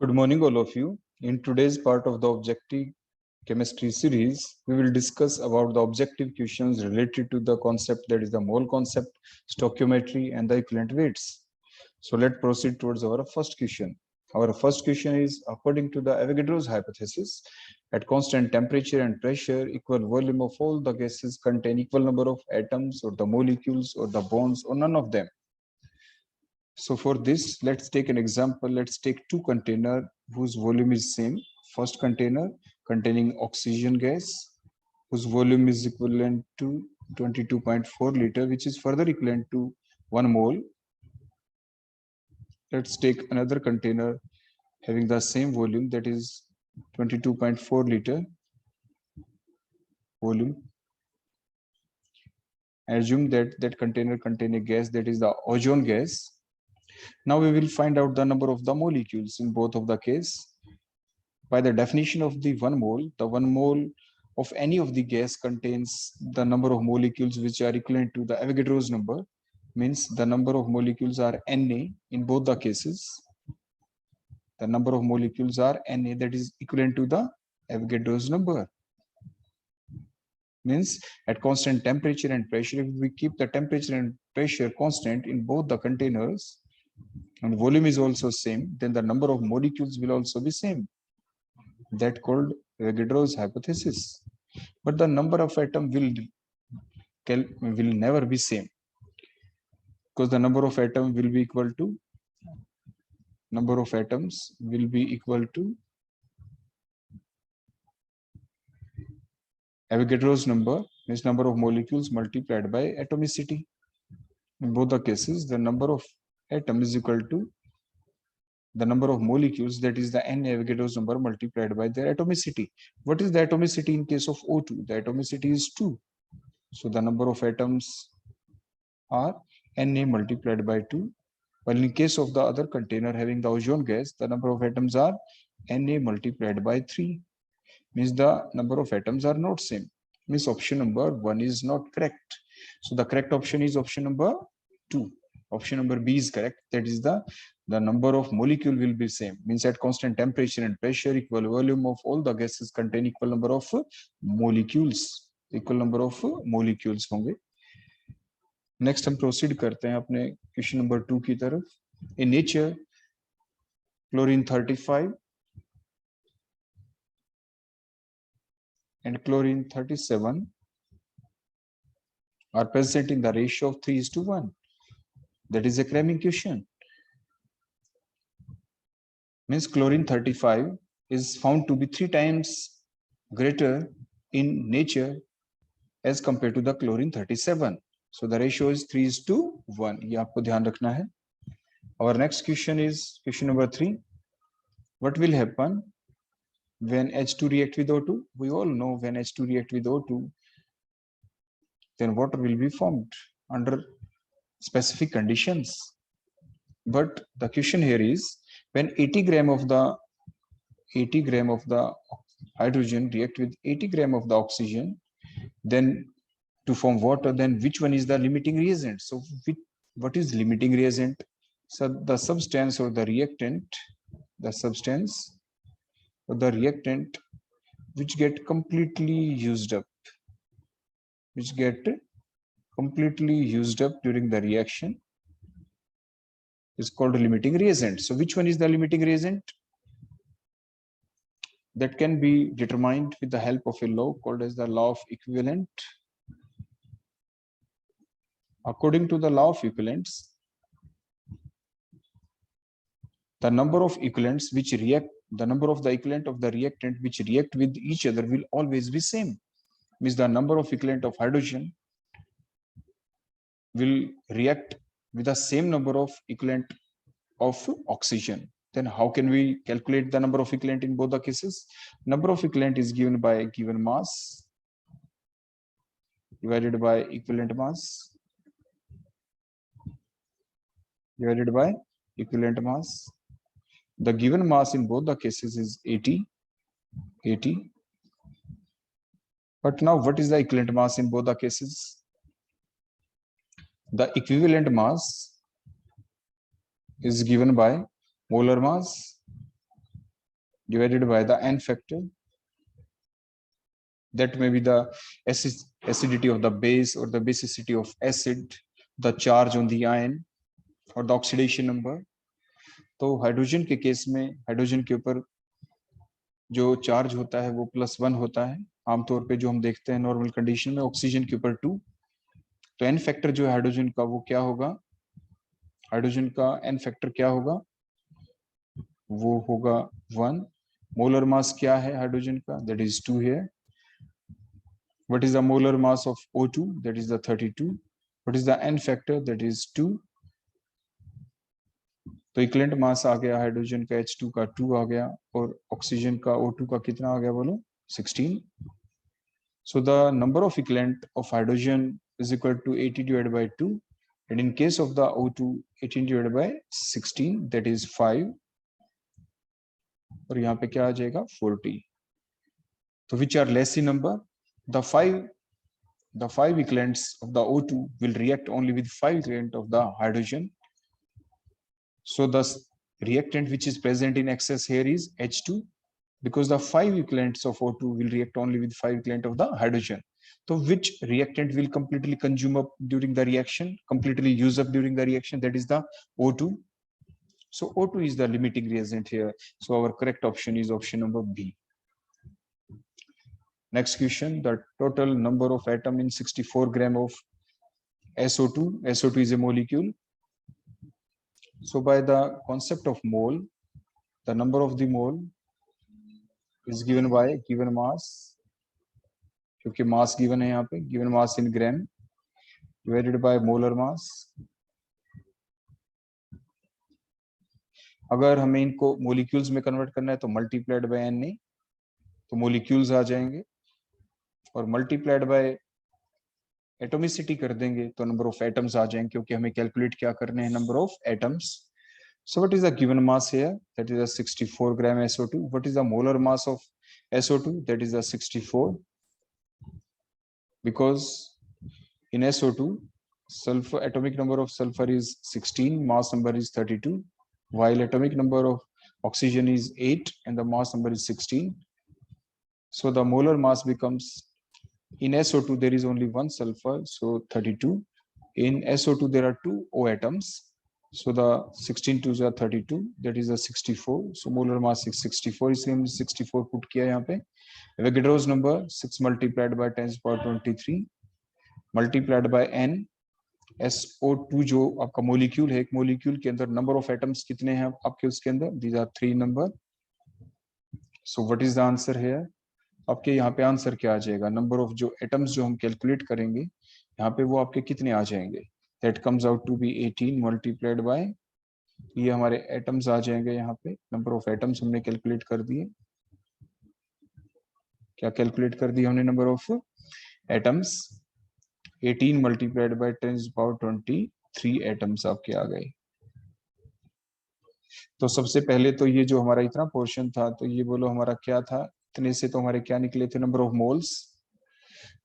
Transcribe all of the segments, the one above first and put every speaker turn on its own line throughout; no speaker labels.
Good morning, all of you. In today's part of the objective chemistry series, we will discuss about the objective questions related to the concept, that is the mole concept, stoichiometry, and the equivalent weights. So let's proceed towards our first question. Our first question is, according to the Avogadro's hypothesis, at constant temperature and pressure, equal volume of all the gases contain equal number of atoms or the molecules or the bonds or none of them. So for this, let's take an example. Let's take two container whose volume is same. First container containing oxygen gas, whose volume is equivalent to 22.4 liter, which is further equivalent to 1 mole. Let's take another container having the same volume, that is 22.4 liter volume. I assume that that container contains a gas, that is the ozone gas. Now we will find out the number of the molecules in both of the case. By the definition of the 1 mole, the 1 mole of any of the gas contains the number of molecules which are equivalent to the Avogadro's number, means the number of molecules are Na in both the cases. The number of molecules are Na, that is equivalent to the Avogadro's number. Means at constant temperature and pressure, if we keep the temperature and pressure constant in both the containers and volume is also same, then the number of molecules will also be same. That called Avogadro's hypothesis. But the number of atom will never be same, because the number of atom will be equal to Avogadro's number, means number of molecules multiplied by atomicity. In both the cases, the number of atom is equal to the number of molecules, that is the N Avogadro's number multiplied by their atomicity. What is the atomicity in case of O2? The atomicity is 2. So the number of atoms are Na multiplied by 2. While in case of the other container having the ozone gas, the number of atoms are Na multiplied by 3. Means the number of atoms are not same. Means option number 1 is not correct. So the correct option is option number 2. Option number B is correct. That is the number of molecule will be same. Means at constant temperature and pressure, equal volume of all the gases contain equal number of molecules. Equal number of molecules होंगे. Next हम proceed करते हैं अपने question number 2 की तरफ. In nature chlorine 35 and chlorine 37 are present in the ratio of 3:1. That is a cramming question. Means chlorine 35 is found to be 3 times greater in nature as compared to the chlorine 37. So the ratio is 3:1. ये आपको ध्यान रखना है. Our next question is question number 3. What will happen when H2 react with O2? We all know when H2 react with O2, then water will be formed under specific conditions. But the question here is, when 80 gram of the hydrogen react with 80 gram of the oxygen, then to form water, then which one is the limiting reagent? So what is limiting reagent? So the substance or the reactant, which get completely used up during the reaction is called a limiting reagent. So which one is the limiting reagent? That can be determined with the help of a law called as the law of equivalent. According to the law of equivalence, the number of equivalents which react, the number of the equivalent of the reactant which react with each other will always be same. Means the number of equivalent of hydrogen will react with the same number of equivalent of oxygen. Then how can we calculate the number of equivalent in both the cases? Number of equivalent is given by given mass divided by equivalent mass divided by equivalent mass. The given mass in both the cases is 80. But now what is the equivalent mass in both the cases? The equivalent mass is given by molar mass divided by the n factor. That may be the acidity of the base or the basicity of acid, the charge on the ion or the oxidation number. तो hydrogen के case में hydrogen के ऊपर जो charge होता है वो +1 होता है आमतौर पे, जो हम देखते हैं नॉर्मल कंडीशन में। ऑक्सीजन के ऊपर 2। तो एन फैक्टर जो है हाइड्रोजन का वो क्या होगा, हाइड्रोजन का एन फैक्टर क्या होगा, वो होगा 1। मोलर मास क्या है हाइड्रोजन का, that is 2 here. What is the molar mass of O2? That is the 32. What is the n factor? That is 2. तो इक्विवेलेंट मास आ गया हाइड्रोजन का H2 का 2 आ गया, और ऑक्सीजन का O2 का कितना आ गया बोलो, 16. So the number of equivalent of hydrogen is equal to 80 divided by 2, and in case of the O2 18 divided by 16, that is 5. और यहाँ पे क्या आ जाएगा 40. तो which are less in number? The five equivalents of the O2 will react only with 5 equivalent of the hydrogen. So the reactant which is present in excess here is H2, because the 5 equivalents of O2 will react only with 5 equivalent of the hydrogen. So which reactant will completely consume up during the reaction, completely use up during the reaction? That is the O2. So O2 is the limiting reagent here. So our correct option is option number B. Next question, the total number of atom in 64 gram of SO2. SO2 is a molecule. So by the concept of mole, the number of the mole is given by given mass, क्योंकि mass given है यहाँ पे, given mass in gram divided by molar mass. अगर हमें इनको molecules में convert करना है तो multiplied by Na, तो molecules आ जाएंगे, और multiplied by एटोमिसिटी कर देंगे तो नंबर ऑफ एटम्स आ जाएंगे, क्योंकि हमें कैलकुलेट क्या करने हैं, number of atoms. So what is the given mass here, that is 64 gram SO2. What is the molar mass of SO2, that is 64, because in SO2 sulfur atomic number of sulfur is 16, mass number is 32, while atomic number of oxygen is 8 and the mass number is 16. So the molar mass becomes, in SO2 there is only one sulfur, so 32. In SO2 there are 2 O atoms, so the 16 2s are 32, that is a 64. So molar mass is 64, इसलिए हमने 64 put किया यहाँ पे. Avogadro's number 6 multiplied by 10 to the power 23 multiplied by n. SO2 जो आपका molecule है, एक molecule के अंदर नंबर ऑफ एटम्स कितने हैं आपके उसके अंदर, these are 3 number. So what is the answer here? आपके यहाँ पे आंसर क्या आ जाएगा, नंबर ऑफ जो एटम्स जो हम कैलकुलेट करेंगे यहाँ पे वो आपके कितने आ जाएंगे, that comes out to be 18 multiplied by, ये हमारे एटम्स आ जाएंगे यहाँ पे, नंबर ऑफ एटम्स हमने कैलकुलेट कर दिए. क्या कैलकुलेट कर दिया हमने, number of atoms 18 multiplied by 10 to the power 23 atoms आपके आ गए. तो सबसे पहले तो ये जो हमारा इतना पोर्शन था, तो ये बोलो हमारा क्या था, इतने से तो हमारे क्या निकले थे, नंबर ऑफ मोल्स.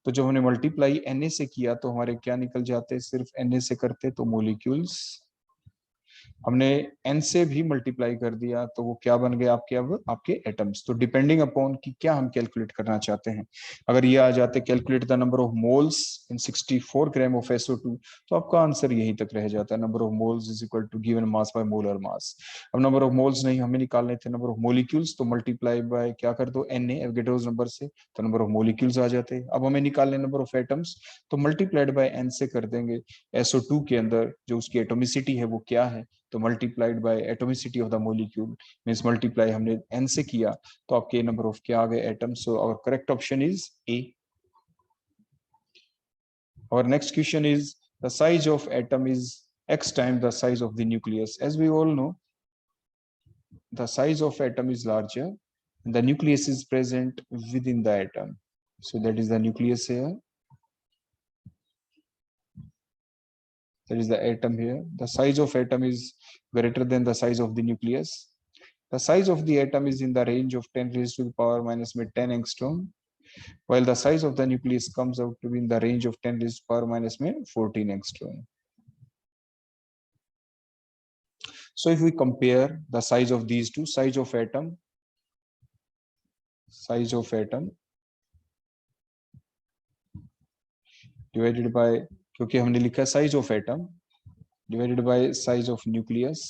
तो जब हमने मल्टीप्लाई Na से किया तो हमारे क्या निकल जाते, सिर्फ Na से करते तो मोलिक्यूल्स. हमने n से भी मल्टीप्लाई कर दिया तो वो क्या बन गए आपके, अब आपके एटम्स. तो डिपेंडिंग अपॉन कि क्या हम कैलकुलेट करना चाहते हैं, अगर ये आ जाते calculate the number of moles in 64 gram of SO2, तो आपका आंसर यहीं तक रह जाता है, number of moles is equal to given mass by molar mass. अब नंबर ऑफ मोल्स नहीं, हमें निकालने थे नंबर ऑफ मोलिक्यूल्स, तो मल्टीप्लाई बाय क्या कर दो Na एवोगाड्रोस नंबर से, तो नंबर ऑफ मोलिक्यूल्स आ जाते. अब हमें निकालने नंबर ऑफ एटम्स, तो मल्टीप्लाइड बाय n से कर देंगे. SO2 के अंदर जो उसकी एटोमिसिटी है वो क्या है, तो multiplied by atomicity of the molecule, means multiply हमने n से किया तो आपके नंबर ऑफ क्या आ गए, atoms. So our correct option is A. Our next question is, the size of atom is x times the size of the nucleus. As we all know, the size of atom is larger and the nucleus is present within the atom. So that is the nucleus here. That is the atom here. The size of atom is greater than the size of the nucleus. The size of the atom is in the range of 10 raised to the power minus 10 angstrom, while the size of the nucleus comes out to be in the range of 10 raised to the power minus 14 angstrom. So if we compare the size of these two, size of atom size of atom divided by, क्योंकि हमने लिखा size of atom divided by size of nucleus,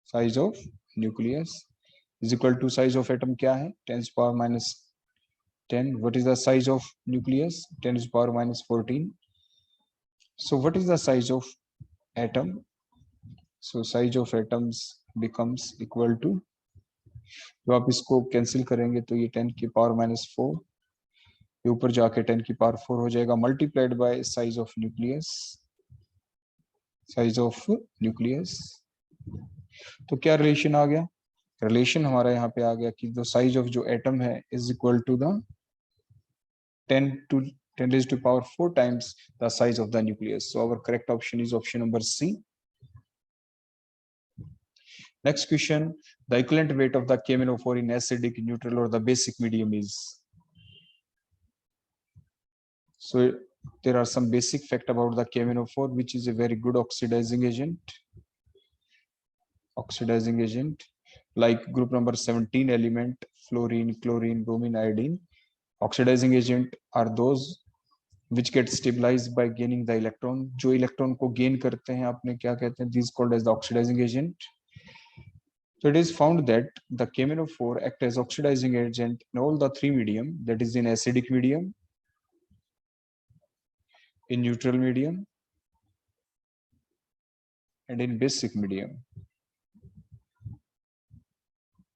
size of nucleus is equal to size of atom क्या है 10 to power minus 10. What is the size of nucleus? 10 to the power minus 14. So what is the size of atom? So size of atoms becomes equal to, तो आप इसको cancel करेंगे तो ये 10 की power minus 4, ये ऊपर जाके 10 की पावर 4 हो जाएगा, multiplied by size of nucleus, size of nucleus. तो क्या रिलेशन आ गया? रिलेशन हमारा यहाँ पे आ गया कि जो साइज ऑफ जो एटम है is equal to the 10 raised to power 4 times the size of the nucleus. So our correct option is option number C. Next question, the equivalent weight of the KMnO4 in acidic, neutral or the basic medium is? So there are some basic fact about the KMnO4, which is a very good oxidizing agent. Oxidizing agent like group number 17 element, fluorine, chlorine, bromine, iodine. Oxidizing agent are those which get stabilized by gaining the electron. जो electron को gain करते हैं आपने क्या कहते हैं? These called as the oxidizing agent. So it is found that the KMnO4 act as oxidizing agent in all the three medium, that is in acidic medium, in neutral medium, and in basic medium.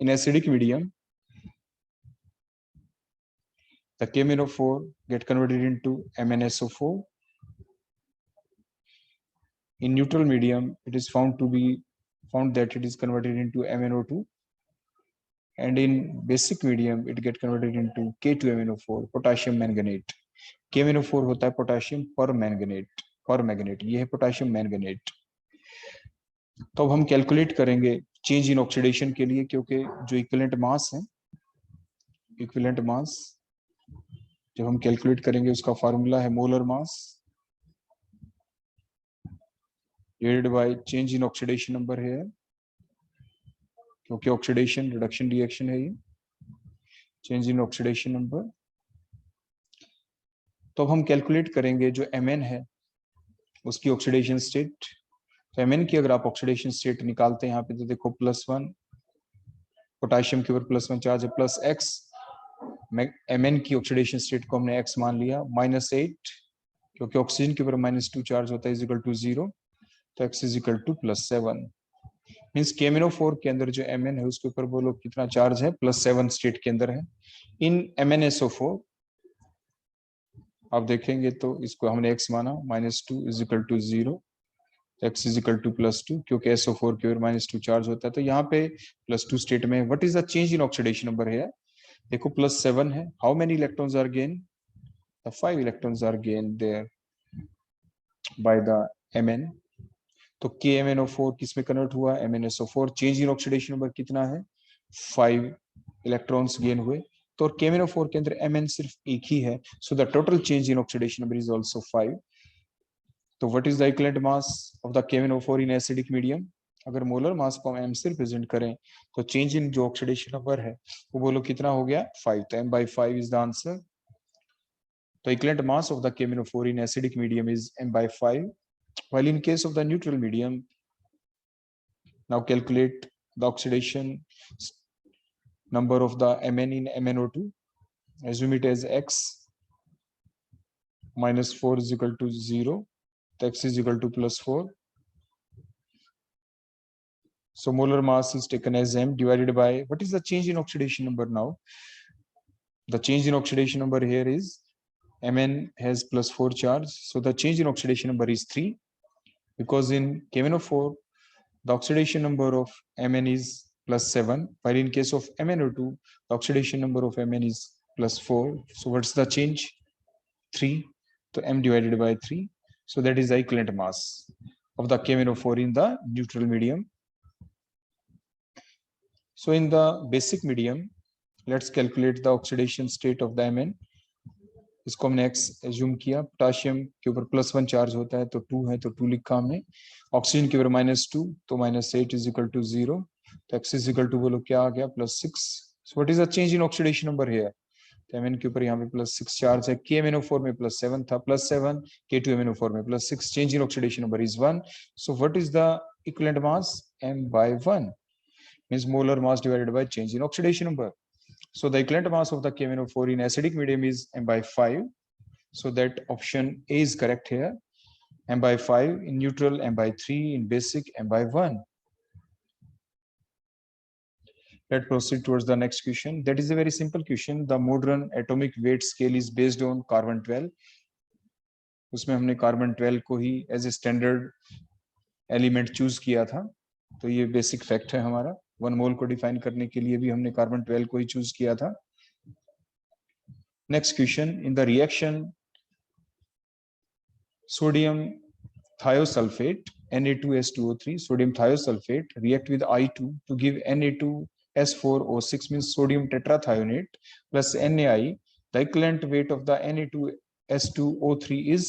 In acidic medium, the KMnO4 get converted into MnSO4. In neutral medium, it is found that it is converted into MnO2, and in basic medium it get converted into K2MnO4, potassium manganate. KMnO4 होता है potassium पर manganate, ये है potassium manganate. तो अब हम calculate करेंगे change in oxidation के लिए, क्योंकि जो इक्विवेलेंट मास है, इक्विवेलेंट मास जब हम कैलकुलेट करेंगे उसका फार्मूला है molar mass divided by change in oxidation number है, क्योंकि ऑक्सीडेशन रिडक्शन रिएक्शन है ये, चेंज इन ऑक्सीडेशन नंबर। तो अब हम कैलकुलेट करेंगे जो Mn है उसकी ऑक्सीडेशन स्टेट। तो Mn की अगर आप ऑक्सीडेशन स्टेट निकालते हैं यहाँ पे तो देखो +1, पोटेशियम के ऊपर +1 चार्ज है, +x, Mn की ऑक्सीडेशन स्टेट को हमने x मान लिया, -8 क्योंकि ऑक्सीजन के ऊपर -2 चार्ज होता है, =0, तो x +7। मीन्स KMnO4 के अंदर जो Mn है उसके ऊपर बोलो कितना चार्ज है, +7 स्टेट के अंदर है। इन MnSO4 आप देखेंगे तो इसको हमने x माना, -2 0, x +2 क्योंकि SO4 के ऊपर -2 चार्ज होता है, तो यहाँ पे +2 स्टेट में what is the change in oxidation number है? देखो +7 है, how many electrons are gain? The 5 electrons are gain there by the Mn। तो KMnO4 किस में कन्वर्ट हुआ? MnSO4। Change in oxidation number कितना है? 5 इलेक्ट्रॉन्स गेन हुए। तो KMnO4 के अंदर Mn सिर्फ एक ही है, so the total change in oxidation number is also 5। तो what is the equivalent mass of the KMnO4 in acidic medium? अगर मोलर मास को हम m से रिप्रेजेंट करें तो चेंज इन जो ऑक्सीडेशन नंबर है वो बोलो कितना हो गया? 5। तो m/5 इज द आंसर। तो equivalent mass of the KMnO4 in acidic medium is m/5, while in case of the neutral medium, now calculate the oxidation number of the Mn in MnO2. Assume it as x -4 = 0, so x +4. So molar mass is taken as m divided by what is the change in oxidation number now? The change in oxidation number here is Mn has +4 charge, so the change in oxidation number is 3, because in KMnO4 the oxidation number of Mn is +7, while in case of MnO2 the oxidation number of Mn is +4. So what's the change? 3. So m divided by 3. So that is the equivalent mass of the KMnO4 in the neutral medium. So in the basic medium, let's calculate the oxidation state of the Mn. इसको हमने x assume किया, potassium के ऊपर +1 charge होता है तो 2 है तो 2 लिखा हमने, ऑक्सीजन के ऊपर -2 तो -8 = 0, तो x बोलो क्या आ गया? +6, So what is the change in oxidation number here? Mn के ऊपर यहाँ पे +6 चार्ज है, KMnO4 में +7 था, +7, K2MnO4 में +6, change in oxidation number is 1. So what is the equivalent mass? M/1 means molar mass divided by change in oxidation number. So the equivalent mass of the KMnO4 in acidic medium is M/5. So that option A is correct here. M/5 in neutral, M/3 in basic, M/1. Let's proceed towards the next question. That is a very simple question. The modern atomic weight scale is based on carbon 12. उसमें हमने carbon 12 को ही as a standard element choose किया था, तो ये basic fact है हमारा। 1 मोल को डिफाइन करने के लिए भी हमने कार्बन 12 को ही चूज किया था। Next question, in the reaction sodium thiosulfate Na2S2O3, sodium thiosulfate react with I2 to give Na2S4O6 means sodium tetrathionate plus NaI. The equivalent weight of the Na2S2O3 is,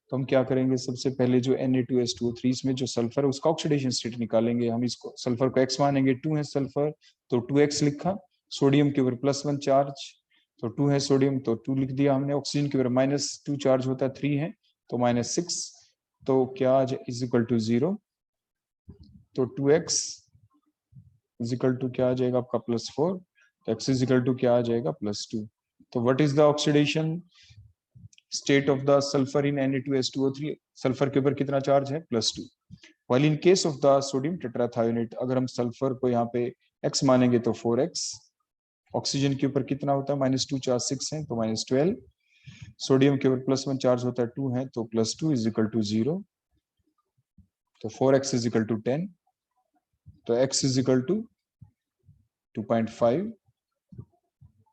तो हम क्या करेंगे, सबसे पहले जो Na2S2O3 इसमें जो सल्फर है उसका ऑक्सीडेशन स्टेट निकालेंगे। हम इसको सल्फर को x मानेंगे, 2 है सल्फर तो 2x लिखा, सोडियम के ऊपर +1 चार्ज तो 2 है सोडियम तो 2 लिख दिया हमने, ऑक्सीजन के ऊपर -2 चार्ज होता है 3 है तो -6, तो क्या इज इक्वल टू 0, तो 2x इज इक्वल टू क्या आ जाएगा आपका +4, तो x इज इक्वल टू क्या आ जाएगा +2। तो what is the oxidation state of the sulphur in Na2S2O3? Sulphur के ऊपर कितना चार्ज है? +2। While in case of the sodium tetrathionate, अगर हम सल्फर को यहाँ पे x मानेंगे तो 4x, ऑक्सीजन के ऊपर कितना होता है -2 चार्ज 6 है तो -12, सोडियम के ऊपर +1 चार्ज होता है 2 है तो +2 इज इक्वल टू 0, तो 4x इज इक्वल टू 10, तो x is equal to 2.5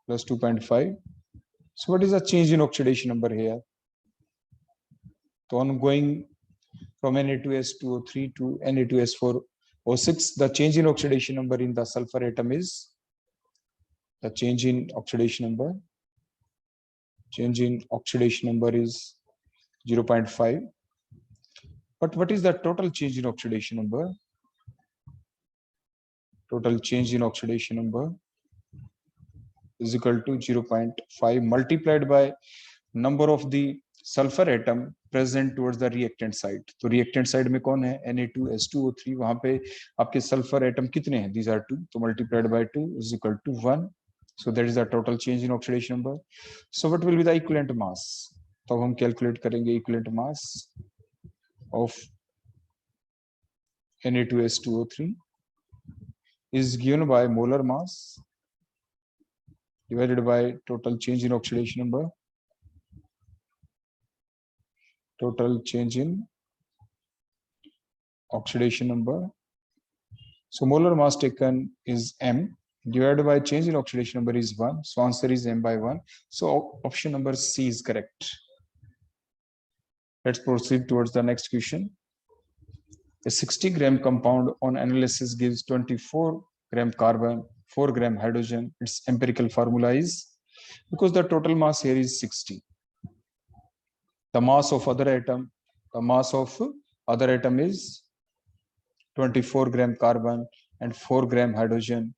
plus 2.5. So what is the change in oxidation number here? So on going from Na2S2O3 to Na2S4O6, the change in oxidation number in the sulfur atom is, the change in oxidation number is 0.5. But what is the total change in oxidation number? Total change in oxidation number is equal to 0.5 multiplied by number of the sulfur atom present towards the reactant side. तो reactant side में कौन है? Na2S2O3, वहां पे आपके sulfur atom कितने हैं? These are 2, तो multiplied by 2 is equal to 1. So that is the total change in oxidation number. So what will be the equivalent mass? तो हम calculate करेंगे equivalent mass of Na2S2O3 is given by molar mass divided by total change in oxidation number. Total change in oxidation number. So molar mass taken is m divided by change in oxidation number is 1. So answer is m/1. So option number C is correct. Let's proceed towards the next question. A 60-gram compound on analysis gives 24-gram carbon, 4-gram hydrogen. Its empirical formula is, because the total mass here is 60. The mass of other atom is 24-gram carbon and 4-gram hydrogen.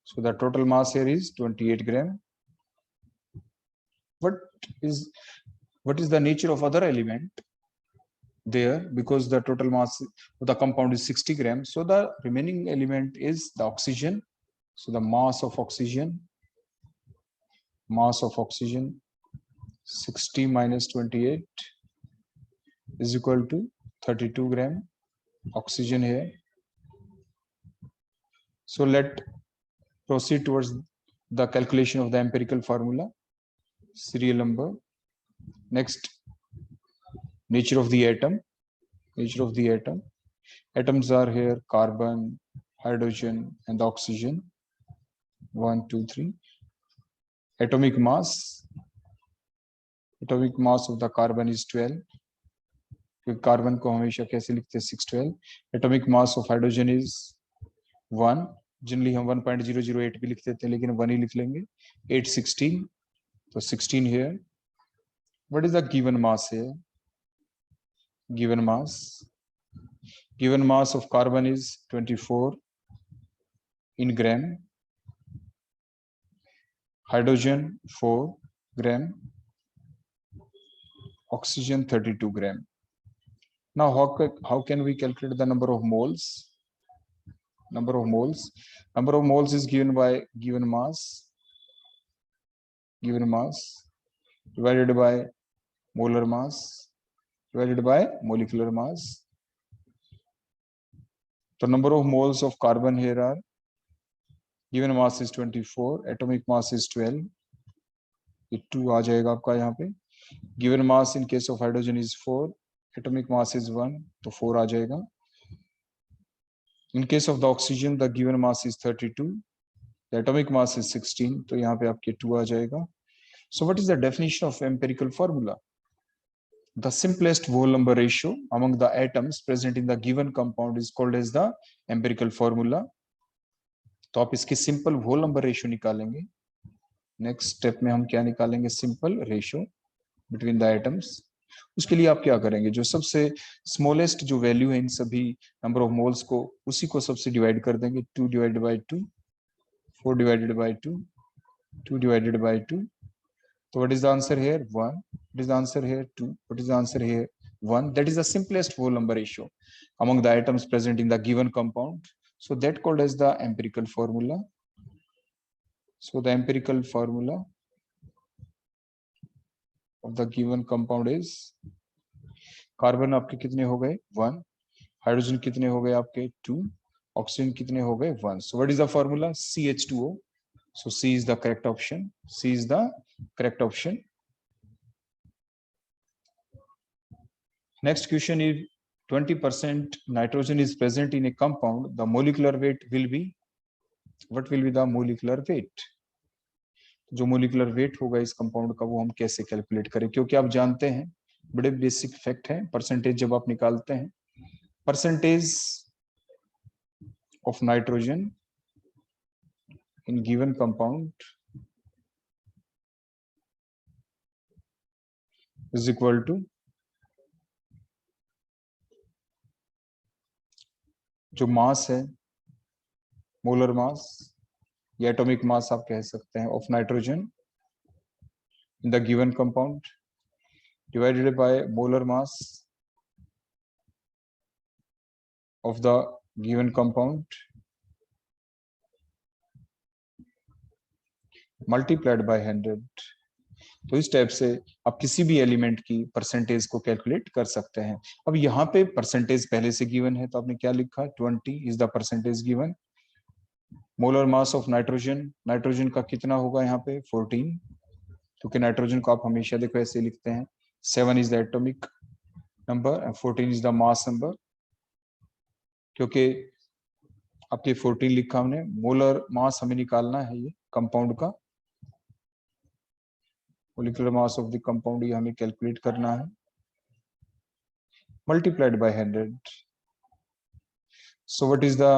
So the total mass here is 28 gram. What is the nature of other element there? Because the total mass of the compound is 60 grams, so the remaining element is the oxygen. So the mass of oxygen 60 minus 28 is equal to 32 gram oxygen here. So let proceed towards the calculation of the empirical formula, serial number. Next, nature of the atom. Atoms are here carbon, hydrogen and oxygen. 1 2 3. Atomic mass of the carbon is 12. Carbon को हमेशा कैसे लिखते हैं? 612. Atomic mass of hydrogen is 1. Generally हम 1.008 भी लिख देते हैं, लेकिन 1 ही लिख लेंगे. 816, तो 16 here. What is the given mass here? Given mass of carbon is 24, in gram, hydrogen 4 gram, oxygen 32 gram. Now how can we calculate the number of moles? Number of moles is given by given mass divided by molar mass divided by molecular mass. The number of moles of carbon here are given mass is 24, atomic mass is 12, ये 2 आ जाएगा आपका यहाँ पे. Given mass in case of hydrogen is 4, atomic mass is 1, तो 4 आ जाएगा. In case of the oxygen, the given mass is 32, the atomic mass is 16, तो यहाँ पे आपके 2 आ जाएगा. So what is the definition of empirical formula? The simplest whole number ratio among the atoms present in the given compound is called as the empirical formula. तो आप इसकी simple whole number ratio निकालेंगे. Next step में हम क्या निकालेंगे? Simple ratio between the atoms. उसके लिए आप क्या करेंगे? जो सबसे स्मॉलेस्ट जो वैल्यू है इन सभी नंबर ऑफ मोल्स को, उसी को सबसे डिवाइड कर देंगे. 2 divided by 2, 4 divided by 2, 2 divided by 2. So what is the answer here? 1. What is the answer here? 2. What is the answer here? 1. That is the simplest whole number ratio among the atoms present in the given compound. So that called as the empirical formula. So the empirical formula of the given compound is carbon आपके कितने हो गए? 1. Hydrogen कितने हो गए आपके? 2. Oxygen कितने हो गए? 1. So what is the formula? CH2O. So C is the correct option. C is the correct option. Next question is 20% nitrogen is present in a compound. The molecular weight will be, what will be the molecular weight? जो molecular weight होगा इस compound का वो हम कैसे calculate करें? क्योंकि आप जानते हैं बड़े basic fact है, percentage जब आप निकालते हैं, percentage of nitrogen in given compound is equal to जो मास है, मोलर मास या एटॉमिक मास आप कह सकते हैं, of nitrogen in the given compound divided by molar mass of the given compound multiplied by 100. तो इस टाइप से आप किसी भी एलिमेंट की परसेंटेज को कैलकुलेट कर सकते हैं. अब यहाँ पे परसेंटेज पहले से गिवन है, तो आपने क्या लिखा? 20 is the percentage given. Molar mass of nitrogen, nitrogen का कितना होगा यहाँ पे? 14, क्योंकि नाइट्रोजन को आप हमेशा देखो ऐसे लिखते हैं. 7 is the atomic number and 14 is the mass number. क्योंकि आपके 14 लिखा हमने, मोलर मास हमें निकालना है ये कंपाउंड का, molecular mass of the compound ये हमें कैलकुलेट करना है, multiplied by 100. So what is the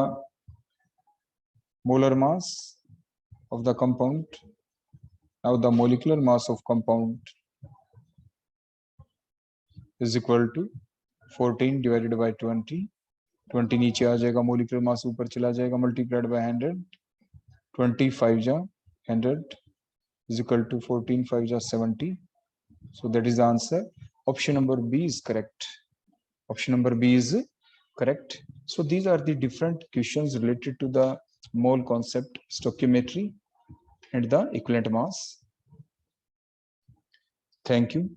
molar mass of the compound? Now the molecular mass of compound is equal to 14 divided by 20. 20 नीचे आ जाएगा, molecular mass ऊपर चला जाएगा, multiplied by 100. 25 जा 100 is equal to 14 5 ja 70. So that is the answer. Option number B is correct. Option number B is correct. So these are the different questions related to the mole concept, stoichiometry and the equivalent mass. Thank you.